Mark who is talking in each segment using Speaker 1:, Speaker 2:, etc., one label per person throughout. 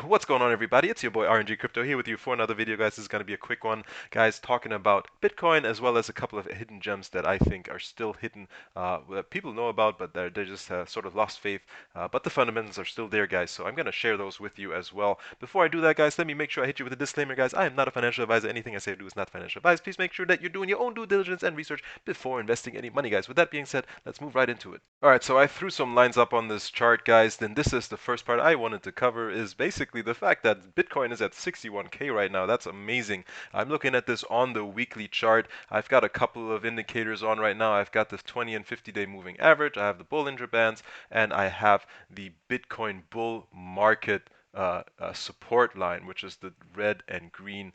Speaker 1: What's going on, everybody? It's your boy RNG Crypto here with you for another video, guys. This is going to be a quick one, guys, talking about Bitcoin as well as a couple of hidden gems that I think are still hidden, that people know about, but they're just sort of lost faith. But the fundamentals are still there, guys. So I'm going to share those with you as well. Before I do that, guys, let me make sure I hit you with a disclaimer, guys. I am not a financial advisor. Anything I say or do is not financial advice. Please make sure that you're doing your own due diligence and research before investing any money, guys. With that being said, let's move right into it. All right, so I threw some lines up on this chart, guys. Then this is the first part I wanted to cover is basically the fact that Bitcoin is at 61K right now. That's amazing. I'm looking at this on the weekly chart. I've got a couple of indicators on right now. I've got the 20 and 50-day moving average. I have the Bollinger Bands, and I have the Bitcoin bull market support line, which is the red and green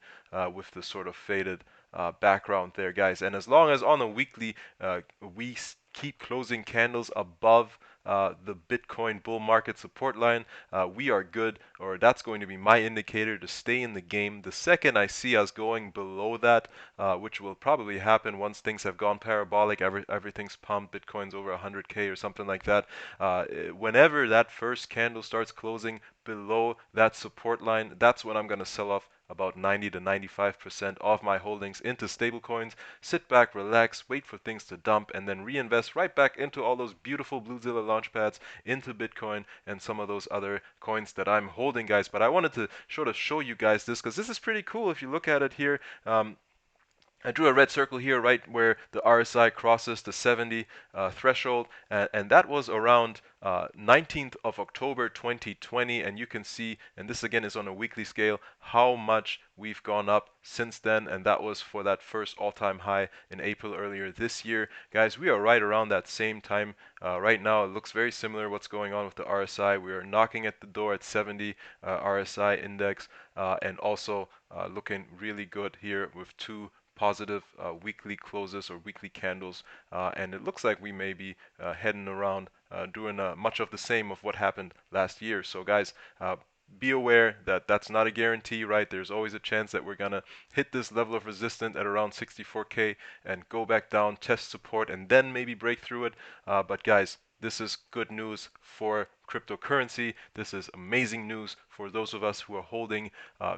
Speaker 1: with the sort of faded background there, guys. And as long as on a weekly we keep closing candles above the Bitcoin bull market support line, we are good, or that's going to be my indicator to stay in the game. The second I see us going below that, which will probably happen once things have gone parabolic, everything's pumped, Bitcoin's over 100K or something like that. Whenever that first candle starts closing below that support line, that's when I'm going to sell off about 90 to 95% of my holdings into stablecoins, sit back, relax, wait for things to dump, and then reinvest right back into all those beautiful Bluezilla launchpads, into Bitcoin and some of those other coins that I'm holding, guys. But I wanted to sort of show you guys this because this is pretty cool if you look at it here. I drew a red circle here right where the RSI crosses the 70 threshold, and that was around 19th of October 2020, and you can see, and this again is on a weekly scale, how much we've gone up since then, and that was for that first all-time high in April earlier this year. Guys, we are right around that same time right now. It looks very similar what's going on with the RSI. We are knocking at the door at 70 RSI index, and also looking really good here with two positive weekly closes or weekly candles, and it looks like we may be heading around doing much of the same of what happened last year. So guys, be aware that that's not a guarantee, right? There's always a chance that we're gonna hit this level of resistance at around 64K and go back down, test support, and then maybe break through it. But guys, this is good news for cryptocurrency. This is amazing news for those of us who are holding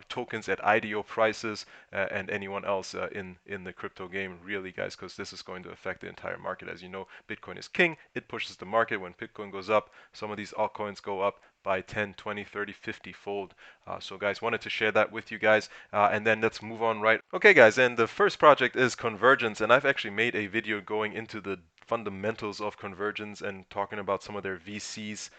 Speaker 1: tokens at IDO prices and anyone else in the crypto game, really, guys, because this is going to affect the entire market. As you know, Bitcoin is king. It pushes the market. When Bitcoin goes up, some of these altcoins go up by 10, 20, 30, 50 fold. So guys, wanted to share that with you guys, and then let's move on right. Okay, guys, and the first project is Convergence, and I've actually made a video going into the fundamentals of Convergence and talking about some of their VCs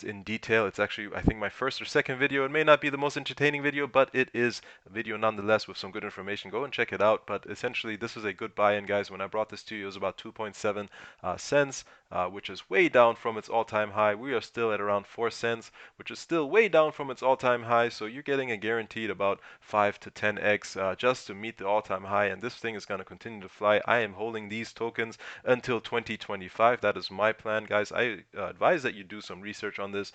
Speaker 1: in detail. It's actually, I think, my first or second video. It may not be the most entertaining video, but it is a video nonetheless with some good information. Go and check it out. But essentially, this is a good buy-in, guys. When I brought this to you, it was about 2.7 cents, which is way down from its all-time high. We are still at around 4 cents, which is still way down from its all-time high. So you're getting a guaranteed about 5 to 10x just to meet the all-time high. And this thing is going to continue to fly. I am holding these tokens until 2025. That is my plan, guys. I advise that you do some research on this.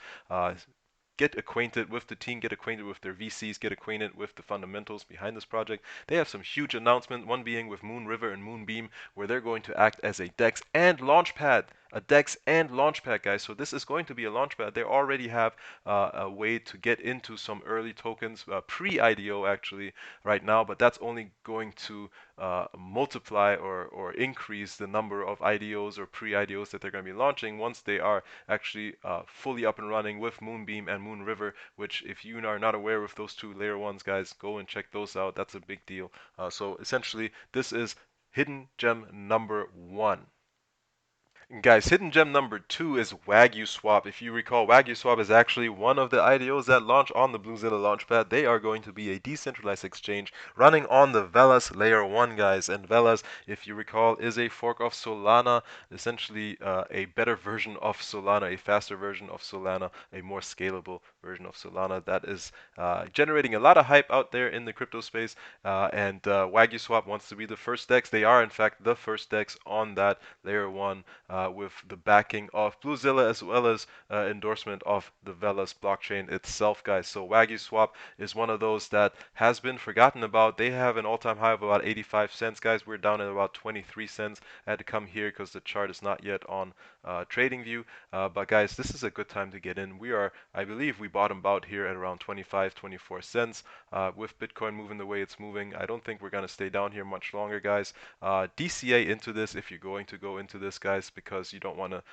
Speaker 1: Get acquainted with the team, get acquainted with their VCs, get acquainted with the fundamentals behind this project. They have some huge announcements, one being with Moon River and Moonbeam, where they're going to act as a DEX and launchpad. A DEX and launchpad, guys. So this is going to be a launchpad. They already have a way to get into some early tokens, pre-IDO actually, right now, but that's only going to multiply or increase the number of IDOs or pre-IDOs that they're going to be launching once they are actually fully up and running with Moonbeam and Moon River, which if you are not aware of those two layer ones, guys, go and check those out. That's a big deal. So essentially, this is hidden gem number one. Guys, hidden gem number two is WagyuSwap. If you recall, WagyuSwap is actually one of the IDOs that launch on the Bluezilla Launchpad. They are going to be a decentralized exchange running on the Velas layer 1, guys. And Velas, if you recall, is a fork of Solana, essentially a better version of Solana, a faster version of Solana, a more scalable version of Solana that is generating a lot of hype out there in the crypto space. And WagyuSwap wants to be the first DEX. They are, in fact, the first DEX on that layer 1 with the backing of Bluezilla as well as endorsement of the Velas blockchain itself, guys. So WagyuSwap is one of those that has been forgotten about. They have an all-time high of about 85 cents, guys. We're down at about 23 cents. I had to come here because the chart is not yet on TradingView. But guys, this is a good time to get in. We are, I believe, we bottomed out here at around 25, 24 cents. With Bitcoin moving the way it's moving, I don't think we're going to stay down here much longer, guys. DCA into this if you're going to go into this, guys, because you don't want to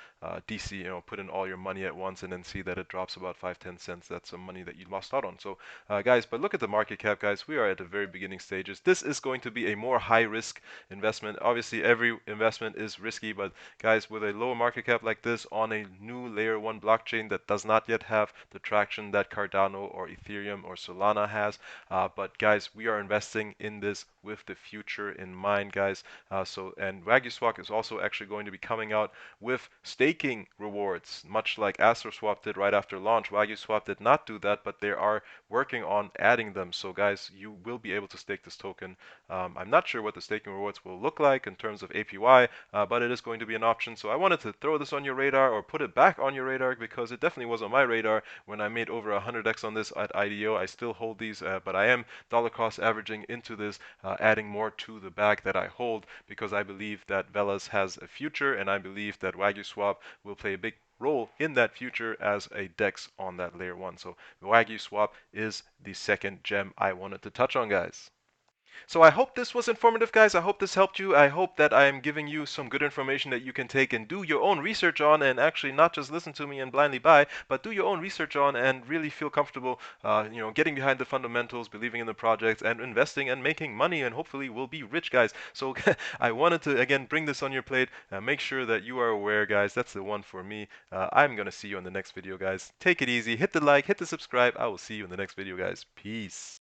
Speaker 1: DC, put in all your money at once and then see that it drops about 5, 10 cents. That's some money that you lost out on. So, guys, but look at the market cap, guys. We are at the very beginning stages. This is going to be a more high risk investment. Obviously, every investment is risky, but guys, with a low market cap like this on a new layer 1 blockchain that does not yet have the traction that Cardano or Ethereum or Solana has, but guys, we are investing in this with the future in mind, guys. And WagyuSwap is also actually going to be coming out with staking rewards, much like AstroSwap did right after launch. WagyuSwap did not do that, but they are working on adding them. So guys, you will be able to stake this token. I'm not sure what the staking rewards will look like in terms of APY, but it is going to be an option. So I wanted to throw this on your radar or put it back on your radar because it definitely was on my radar when I made over 100x on this at IDO. I still hold these, but I am dollar cost averaging into this, adding more to the bag that I hold because I believe that Velas has a future, and I believe that WagyuSwap will play a big role in that future as a DEX on that layer 1. So WagyuSwap is the second gem I wanted to touch on, guys. So I hope this was informative, guys. I hope this helped you. I hope that I am giving you some good information that you can take and do your own research on, and actually not just listen to me and blindly buy, but do your own research on and really feel comfortable, getting behind the fundamentals, believing in the projects, and investing and making money, and hopefully we'll be rich, guys. So I wanted to, again, bring this on your plate. Make sure that you are aware, guys. That's the one for me. I'm going to see you in the next video, guys. Take it easy. Hit the like, hit the subscribe. I will see you in the next video, guys. Peace.